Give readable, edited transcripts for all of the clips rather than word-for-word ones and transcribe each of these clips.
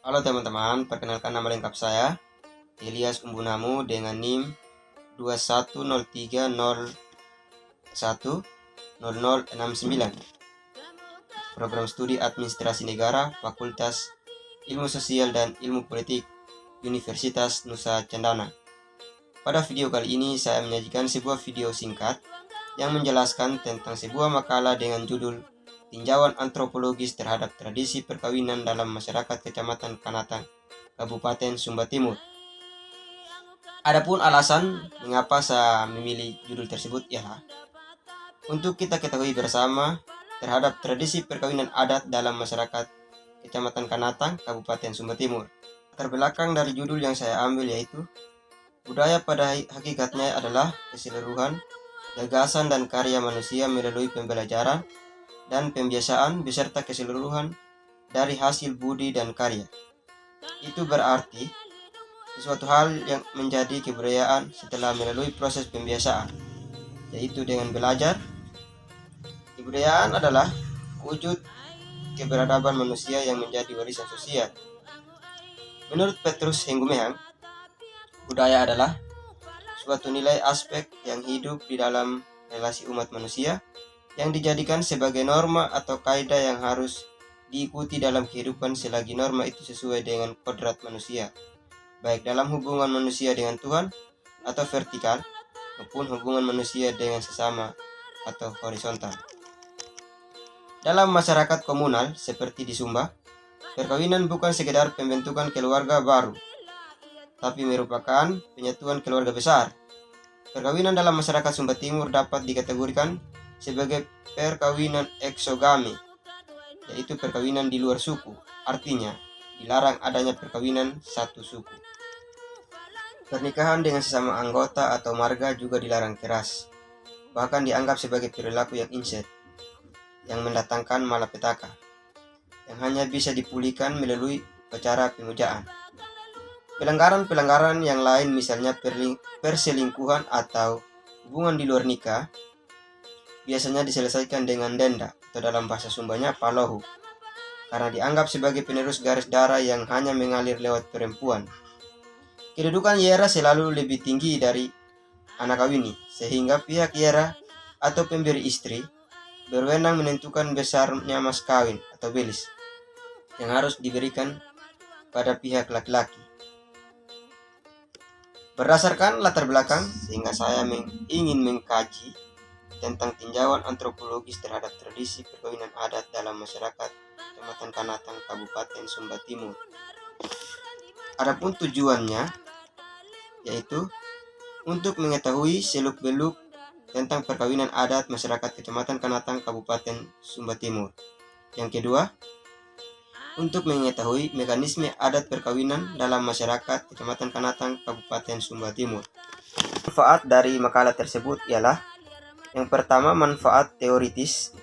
Halo teman-teman, perkenalkan nama lengkap saya Elias Umbunamu dengan NIM 2103010069. Program Studi Administrasi Negara, Fakultas Ilmu Sosial dan Ilmu Politik, Universitas Nusa Cendana. Pada video kali ini saya menyajikan sebuah video singkat yang menjelaskan tentang sebuah makalah dengan judul Tinjauan Antropologis terhadap Tradisi Perkawinan dalam Masyarakat Kecamatan Kanatang, Kabupaten Sumba Timur. Adapun alasan mengapa saya memilih judul tersebut ialah untuk kita ketahui bersama terhadap tradisi perkawinan adat dalam masyarakat Kecamatan Kanatang, Kabupaten Sumba Timur. Terbelakang dari judul yang saya ambil yaitu budaya pada hakikatnya adalah keseluruhan gagasan dan karya manusia melalui pembelajaran dan pembiasaan beserta keseluruhan dari hasil budi dan karya. Itu berarti sesuatu hal yang menjadi kebudayaan setelah melalui proses pembiasaan, yaitu dengan belajar. Kebudayaan adalah wujud keberadaban manusia yang menjadi warisan sosial. Menurut Petrus Hengumehang, budaya adalah suatu nilai aspek yang hidup di dalam relasi umat manusia yang dijadikan sebagai norma atau kaidah yang harus diikuti dalam kehidupan selagi norma itu sesuai dengan kodrat manusia, baik dalam hubungan manusia dengan Tuhan atau vertikal, maupun hubungan manusia dengan sesama atau horizontal. Dalam masyarakat komunal seperti di Sumba, perkawinan bukan sekedar pembentukan keluarga baru, tapi merupakan penyatuan keluarga besar. Perkawinan dalam masyarakat Sumba Timur dapat dikategorikan sebagai perkawinan eksogami, yaitu perkawinan di luar suku. Artinya, dilarang adanya perkawinan satu suku. Pernikahan dengan sesama anggota atau marga juga dilarang keras, bahkan dianggap sebagai perilaku yang incest, yang mendatangkan malapetaka, yang hanya bisa dipulihkan melalui upacara pemujaan. Pelanggaran-pelanggaran yang lain misalnya perselingkuhan atau hubungan di luar nikah biasanya diselesaikan dengan denda atau dalam bahasa Sumbanya palohu, karena dianggap sebagai penerus garis darah yang hanya mengalir lewat perempuan. Kedudukan Yera selalu lebih tinggi dari anak kawini, sehingga pihak Yera atau pemberi istri berwenang menentukan besarnya mas kawin atau belis yang harus diberikan pada pihak laki-laki. Berdasarkan latar belakang, sehingga saya ingin mengkaji tentang tinjauan antropologis terhadap tradisi perkawinan adat dalam masyarakat Kecamatan Kanatang, Kabupaten Sumba Timur. Adapun tujuannya yaitu untuk mengetahui seluk-beluk tentang perkawinan adat masyarakat Kecamatan Kanatang, Kabupaten Sumba Timur. Yang kedua, untuk mengetahui mekanisme adat perkawinan dalam masyarakat Kecamatan Kanatang, Kabupaten Sumba Timur. Manfaat dari makalah tersebut ialah yang pertama, manfaat teoritis.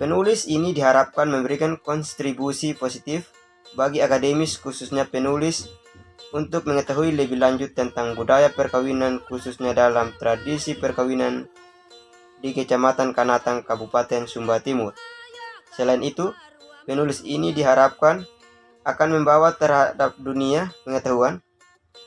Penulis ini diharapkan memberikan kontribusi positif bagi akademis khususnya penulis untuk mengetahui lebih lanjut tentang budaya perkawinan khususnya dalam tradisi perkawinan di Kecamatan Kanatang, Kabupaten Sumba Timur. Selain itu, penulis ini diharapkan akan membawa terhadap dunia pengetahuan,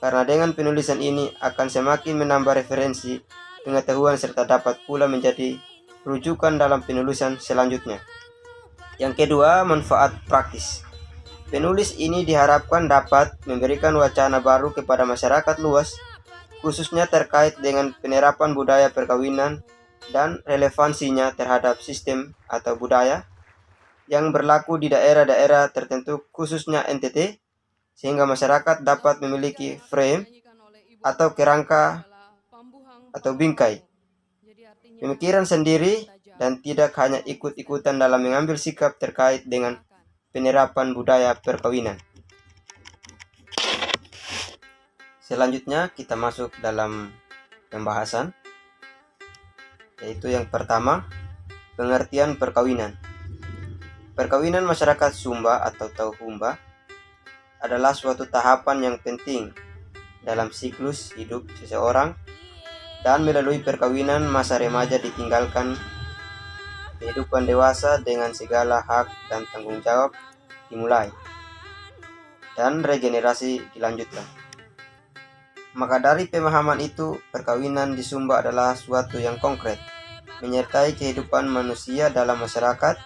karena dengan penulisan ini akan semakin menambah referensi pengetahuan serta dapat pula menjadi rujukan dalam penulisan selanjutnya. Yang kedua, manfaat praktis. Penulis ini diharapkan dapat memberikan wacana baru kepada masyarakat luas, khususnya terkait dengan penerapan budaya perkawinan dan relevansinya terhadap sistem atau budaya yang berlaku di daerah-daerah tertentu khususnya NTT, sehingga masyarakat dapat memiliki frame atau kerangka atau bingkai pemikiran sendiri dan tidak hanya ikut-ikutan dalam mengambil sikap terkait dengan penerapan budaya perkawinan. Selanjutnya kita masuk dalam pembahasan, yaitu yang pertama, pengertian perkawinan. Perkawinan masyarakat Sumba atau Tauhumba adalah suatu tahapan yang penting dalam siklus hidup seseorang, dan melalui perkawinan masa remaja ditinggalkan kehidupan dewasa dengan segala hak dan tanggung jawab dimulai. dan regenerasi dilanjutkan. Maka dari pemahaman itu, perkawinan di Sumba adalah suatu yang konkret, menyertai kehidupan manusia dalam masyarakat,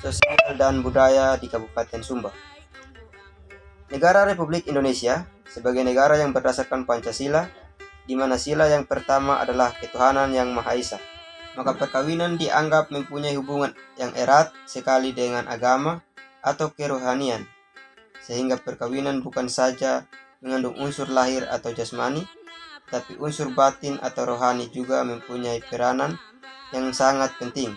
sosial, dan budaya di Kabupaten Sumba. Negara Republik Indonesia sebagai negara yang berdasarkan Pancasila, di mana sila yang pertama adalah ketuhanan yang Maha Esa. Maka perkawinan dianggap mempunyai hubungan yang erat sekali dengan agama atau kerohanian, sehingga perkawinan bukan saja mengandung unsur lahir atau jasmani, tapi unsur batin atau rohani juga mempunyai peranan yang sangat penting.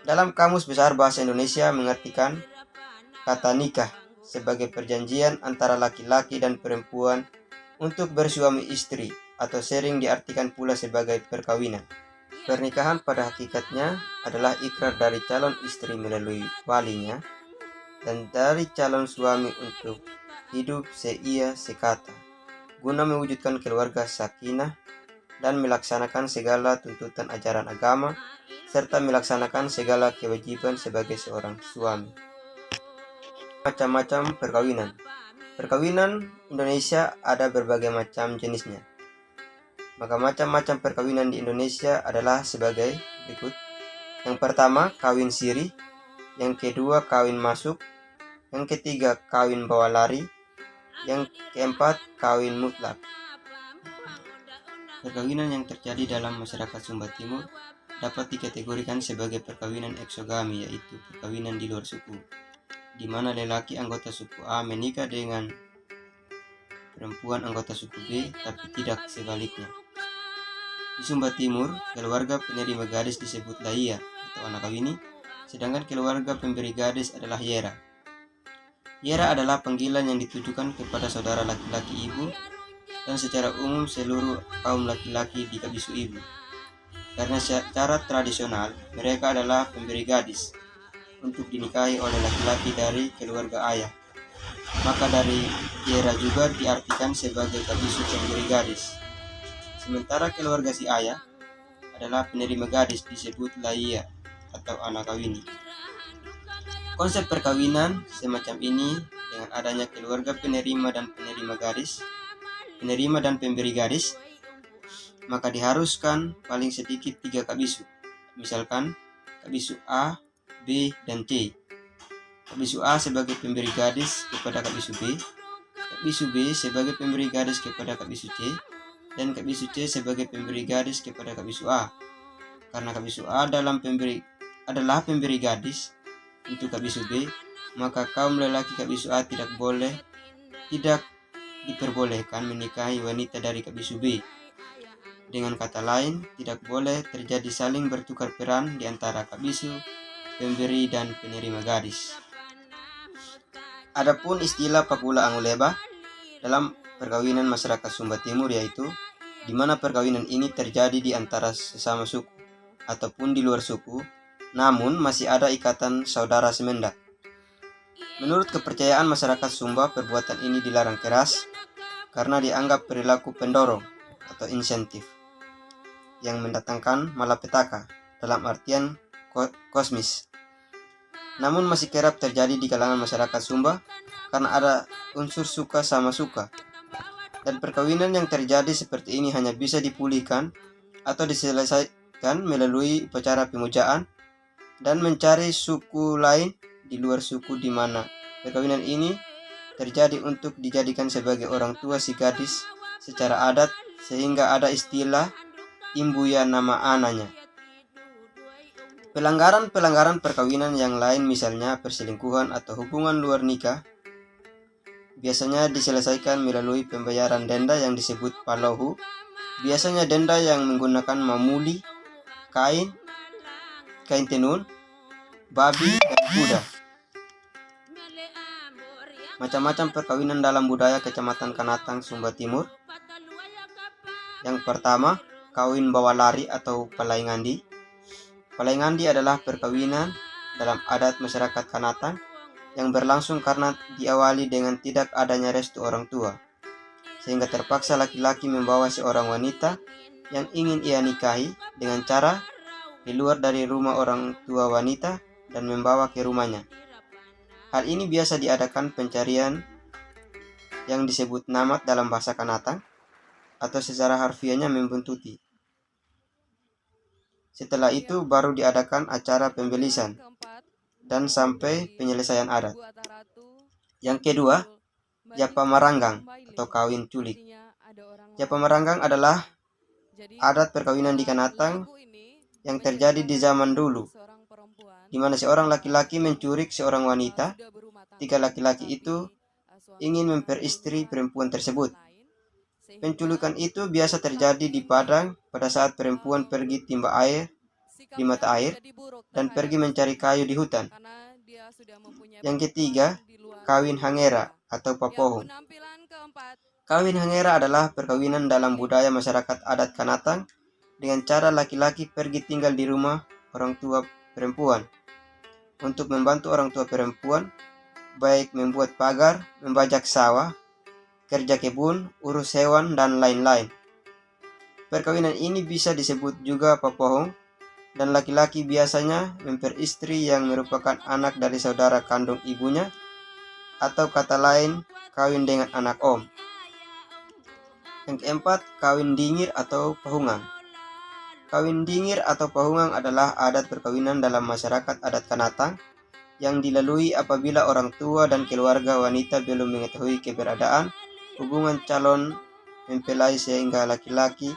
Dalam Kamus Besar Bahasa Indonesia mengartikan kata nikah sebagai perjanjian antara laki-laki dan perempuan untuk bersuami istri, atau sering diartikan pula sebagai perkawinan. Pernikahan pada hakikatnya adalah ikrar dari calon istri melalui walinya dan dari calon suami untuk hidup seia sekata, guna mewujudkan keluarga sakinah dan melaksanakan segala tuntutan ajaran agama, serta melaksanakan segala kewajiban sebagai seorang suami. Macam-macam perkawinan. Perkawinan Indonesia ada berbagai macam jenisnya. Maka macam-macam perkawinan di Indonesia adalah sebagai berikut. Yang pertama, kawin siri. Yang kedua, kawin masuk. Yang ketiga, kawin bawa lari. Yang keempat, kawin mutlak. Perkawinan yang terjadi dalam masyarakat Sumba Timur dapat dikategorikan sebagai perkawinan eksogami, yaitu perkawinan di luar suku, di mana lelaki anggota suku A menikah dengan perempuan anggota suku B, tapi tidak sebaliknya. Di Sumba Timur, keluarga penerima gadis disebut laia atau anak kawini, sedangkan keluarga pemberi gadis adalah yera. Yera adalah panggilan yang ditujukan kepada saudara laki-laki ibu dan secara umum seluruh kaum laki-laki di kabisu ibu. Karena secara tradisional mereka adalah pemberi gadis untuk dinikahi oleh laki-laki dari keluarga ayah. Maka dari yera juga diartikan sebagai kabisu pemberi gadis. Sementara keluarga si ayah adalah penerima gadis disebut laia atau anak kawini. Konsep perkawinan semacam ini dengan adanya keluarga penerima dan penerima gadis, penerima dan pemberi gadis, maka diharuskan paling sedikit 3 kabisu. Misalkan kabisu A, B, dan C. Kabisu A sebagai pemberi gadis kepada kabisu B, kabisu B sebagai pemberi gadis kepada kabisu C, dan kabisu C sebagai pemberi gadis kepada kabisu A. Karena kabisu A adalah pemberi gadis untuk kabisu B, maka kaum lelaki kabisu A tidak diperbolehkan menikahi wanita dari kabisu B. Dengan kata lain, tidak boleh terjadi saling bertukar peran di antara kabisu, pemberi, dan penerima gadis. Adapun istilah pakula anguleba dalam perkawinan masyarakat Sumba Timur, yaitu di mana perkawinan ini terjadi di antara sesama suku ataupun di luar suku, namun masih ada ikatan saudara semendak. Menurut kepercayaan masyarakat Sumba, perbuatan ini dilarang keras karena dianggap perilaku pendorong atau insentif yang mendatangkan malapetaka dalam artian kosmis. Namun masih kerap terjadi di kalangan masyarakat Sumba karena ada unsur suka sama suka. Dan perkawinan yang terjadi seperti ini hanya bisa dipulihkan atau diselesaikan melalui upacara pemujaan dan mencari suku lain di luar suku di mana perkawinan ini terjadi untuk dijadikan sebagai orang tua si gadis secara adat, sehingga ada istilah imbuya nama anaknya. Pelanggaran perkawinan yang lain, misalnya perselingkuhan atau hubungan luar nikah, biasanya diselesaikan melalui pembayaran denda yang disebut palahu. Biasanya denda yang menggunakan mamuli, kain tenun, babi, dan kuda. Macam-macam perkawinan dalam budaya Kecamatan Kanatang, Sumba Timur. Yang pertama, kawin bawa lari atau palaingandi. Palaingandi adalah perkawinan dalam adat masyarakat Kanatang yang berlangsung karena diawali dengan tidak adanya restu orang tua, sehingga terpaksa laki-laki membawa seorang wanita yang ingin ia nikahi dengan cara keluar dari rumah orang tua wanita dan membawa ke rumahnya. Hal ini biasa diadakan pencarian yang disebut namat dalam bahasa Kanatang, atau secara harfiahnya membuntuti. Setelah itu baru diadakan acara pembelisan dan sampai penyelesaian adat. Yang kedua, Japa Maranggang atau kawin culik. Japa Maranggang adalah adat perkawinan di Kanatang yang terjadi di zaman dulu, di mana seorang laki-laki menculik seorang wanita. Tiga laki-laki itu ingin memperistri perempuan tersebut. Penculikan itu biasa terjadi di padang pada saat perempuan pergi timba air di mata air dan pergi mencari kayu di hutan. Yang ketiga, kawin hangera atau papohong. Kawin hangera adalah perkawinan dalam budaya masyarakat adat Kanatang dengan cara laki-laki pergi tinggal di rumah orang tua perempuan untuk membantu orang tua perempuan, baik membuat pagar, membajak sawah, kerja kebun, urus hewan, dan lain-lain. Perkawinan ini bisa disebut juga papohong, dan laki-laki biasanya memperistri yang merupakan anak dari saudara kandung ibunya, atau kata lain, kawin dengan anak om. Yang keempat, kawin dingir atau pahungang. Kawin dingir atau pahungang adalah adat perkawinan dalam masyarakat adat Kanatang yang dilalui apabila orang tua dan keluarga wanita belum mengetahui keberadaan hubungan calon mempelai sehingga laki-laki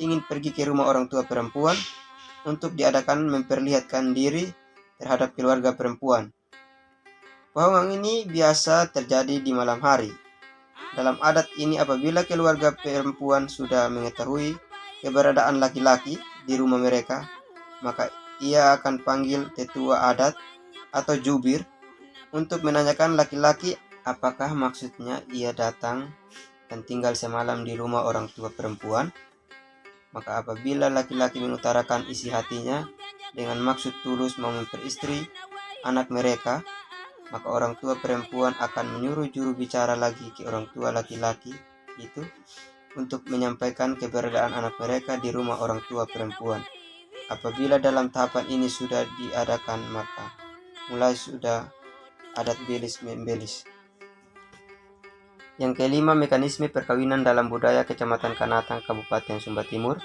ingin pergi ke rumah orang tua perempuan untuk diadakan memperlihatkan diri terhadap keluarga perempuan. Pahungang ini biasa terjadi di malam hari. Dalam adat ini apabila keluarga perempuan sudah mengetahui keberadaan laki-laki di rumah mereka, maka ia akan panggil tetua adat atau jubir untuk menanyakan laki-laki apakah maksudnya ia datang dan tinggal semalam di rumah orang tua perempuan. Maka apabila laki-laki mengutarakan isi hatinya dengan maksud tulus mau memperistri anak mereka, maka orang tua perempuan akan menyuruh juru bicara lagi ke orang tua laki-laki itu untuk menyampaikan keberadaan anak mereka di rumah orang tua perempuan. Apabila dalam tahapan ini sudah diadakan, maka mulai sudah adat belis membelis. Yang kelima, mekanisme perkawinan dalam budaya Kecamatan Kanatang, Kabupaten Sumba Timur.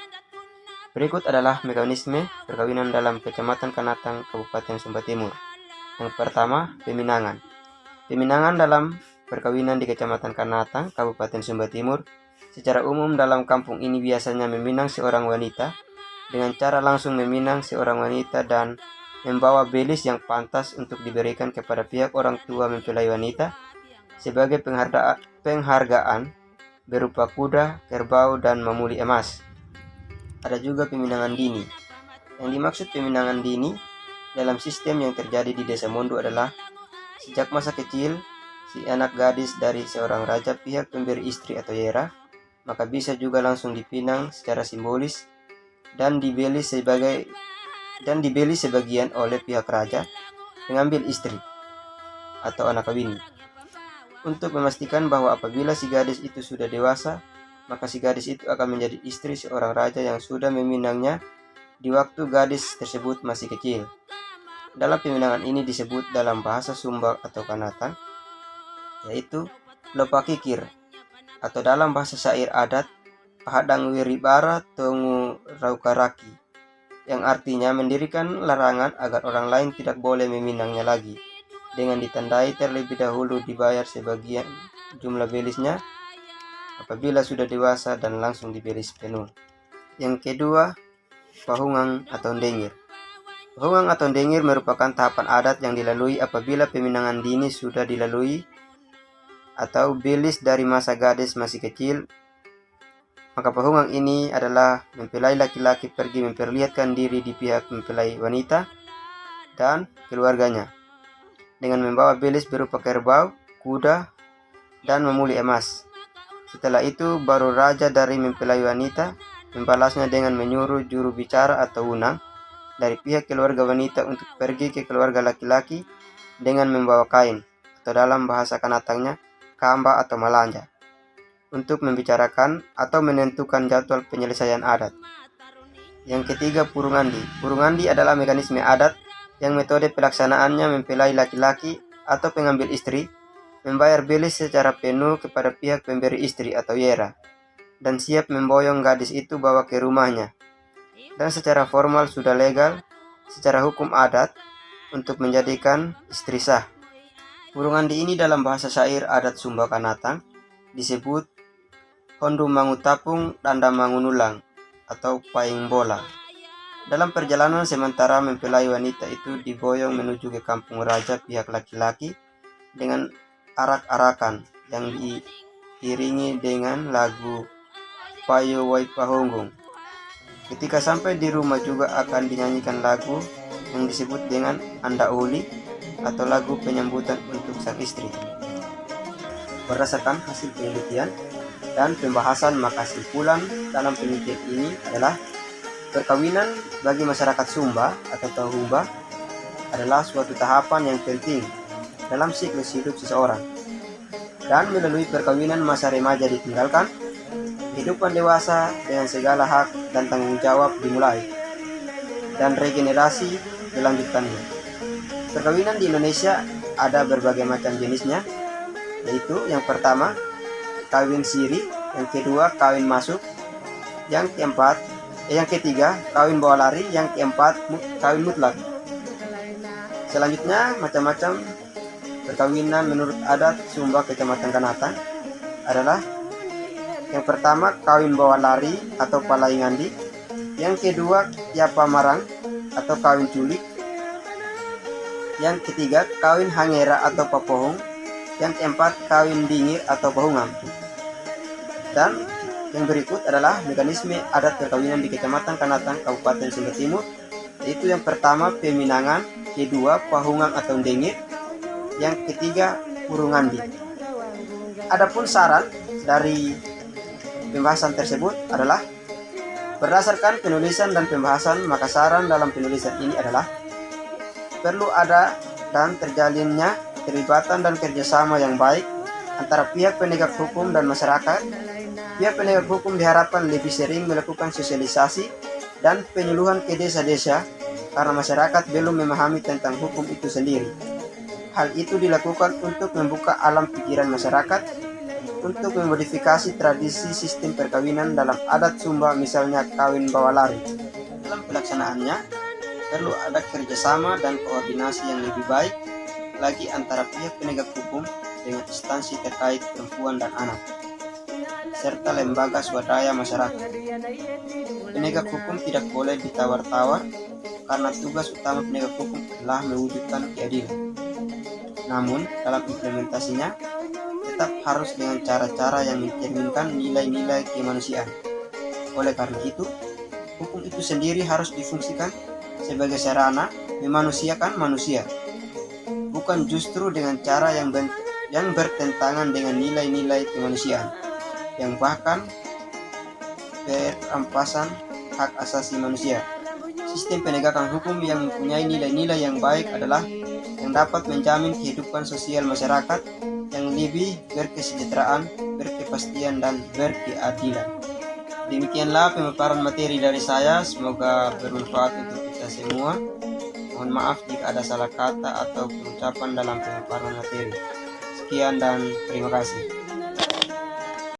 Berikut adalah mekanisme perkawinan dalam Kecamatan Kanatang, Kabupaten Sumba Timur. Yang pertama, peminangan. Peminangan dalam perkawinan di Kecamatan Kanatang, Kabupaten Sumba Timur. Secara umum dalam kampung ini biasanya meminang seorang wanita dengan cara langsung meminang seorang wanita dan membawa belis yang pantas untuk diberikan kepada pihak orang tua mempelai wanita sebagai penghargaan berupa kuda, kerbau, dan mamuli emas. Ada juga peminangan dini. Yang dimaksud peminangan dini dalam sistem yang terjadi di Desa Mondo adalah sejak masa kecil si anak gadis dari seorang raja pihak pemberi istri atau yera, maka bisa juga langsung dipinang secara simbolis dan dibeli sebagian oleh pihak raja mengambil istri atau anak kawin. Untuk memastikan bahwa apabila si gadis itu sudah dewasa, maka si gadis itu akan menjadi istri seorang raja yang sudah meminangnya di waktu gadis tersebut masih kecil. Dalam peminangan ini disebut dalam bahasa Sumba atau Kanatang, yaitu lopakikir, atau dalam bahasa syair adat, pahadang wiribara tongu raukaraki, yang artinya mendirikan larangan agar orang lain tidak boleh meminangnya lagi, dengan ditandai terlebih dahulu dibayar sebagian jumlah belisnya apabila sudah dewasa dan langsung dibelis penuh. Yang kedua, pahungang atau dengir. Pahungang atau dengir merupakan tahapan adat yang dilalui apabila peminangan dini sudah dilalui atau belis dari masa gadis masih kecil. Maka pahungang ini adalah mempelai laki-laki pergi memperlihatkan diri di pihak mempelai wanita dan keluarganya dengan membawa belis berupa kerbau, kuda, dan mamuli emas. Setelah itu baru raja dari mempelai wanita membalasnya dengan menyuruh juru bicara atau unang dari pihak keluarga wanita untuk pergi ke keluarga laki-laki dengan membawa kain atau dalam bahasa Kanatangnya kamba atau malanja untuk membicarakan atau menentukan jadwal penyelesaian adat. Yang ketiga, purungandi. Purungandi adalah mekanisme adat yang metode pelaksanaannya mempelai laki-laki atau pengambil istri membayar belis secara penuh kepada pihak pemberi istri atau yera, dan siap memboyong gadis itu bawa ke rumahnya, dan secara formal sudah legal secara hukum adat untuk menjadikan istri sah. Urungandi ini dalam bahasa syair adat Sumba Kanatang disebut Hondu Mangutapung Tanda Mangunulang atau Paing Bola. Dalam perjalanan sementara mempelai wanita itu diboyong menuju ke kampung raja pihak laki-laki dengan arak-arakan yang diiringi dengan lagu Payo Wai Pahonggung. Ketika sampai di rumah juga akan dinyanyikan lagu yang disebut dengan Anda Uli atau lagu penyambutan untuk sang istri. Berdasarkan hasil penelitian dan pembahasan, maka kesimpulan dalam penelitian ini adalah perkawinan bagi masyarakat Sumba atau Tohumba adalah suatu tahapan yang penting dalam siklus hidup seseorang, dan melalui perkawinan masa remaja ditinggalkan, kehidupan dewasa dengan segala hak dan tanggung jawab dimulai, dan regenerasi dilanjutkannya. Perkawinan di Indonesia ada berbagai macam jenisnya, yaitu yang pertama kawin siri, yang kedua kawin masuk, yang ketiga kawin bawa lari, yang keempat kawin mutlak. Selanjutnya macam-macam perkawinan menurut adat Sumba Kecamatan Kanatang adalah yang pertama kawin bawa lari atau palaingandi, yang kedua kiapa marang atau kawin culik, yang ketiga kawin hangera atau papohong, yang keempat kawin dingir atau pahungan. Dan yang berikut adalah mekanisme adat perkawinan di Kecamatan Kanatang Kabupaten Sumba Timur, yaitu yang pertama peminangan, kedua pahungan atau dengir, yang ketiga urungandi. Adapun saran dari pembahasan tersebut adalah berdasarkan penulisan dan pembahasan, maka saran dalam penulisan ini adalah perlu ada dan terjalinnya keterlibatan dan kerjasama yang baik antara pihak penegak hukum dan masyarakat. Pihak penegak hukum diharapkan lebih sering melakukan sosialisasi dan penyuluhan ke desa-desa karena masyarakat belum memahami tentang hukum itu sendiri. Hal itu dilakukan untuk membuka alam pikiran masyarakat untuk memodifikasi tradisi sistem perkawinan dalam adat Sumba, misalnya kawin bawa lari. Dalam pelaksanaannya, perlu ada kerjasama dan koordinasi yang lebih baik lagi antara pihak penegak hukum dengan instansi terkait perempuan dan anak, serta lembaga swadaya masyarakat. Penegak hukum tidak boleh ditawar-tawar karena tugas utama penegak hukum adalah mewujudkan keadilan. Namun, dalam implementasinya tetap harus dengan cara-cara yang mencerminkan nilai-nilai kemanusiaan. Oleh karena itu, hukum itu sendiri harus difungsikan sebagai sarana memanusiakan manusia, bukan justru dengan cara yang bertentangan dengan nilai-nilai kemanusiaan, yang bahkan perampasan hak asasi manusia. Sistem penegakan hukum yang mempunyai nilai-nilai yang baik adalah yang dapat menjamin kehidupan sosial masyarakat yang lebih berkesejahteraan, berkepastian, dan berkeadilan. Demikianlah pemaparan materi dari saya, semoga bermanfaat untuk kita semua. Mohon maaf jika ada salah kata atau pengucapan dalam pemaparan materi. Sekian dan terima kasih.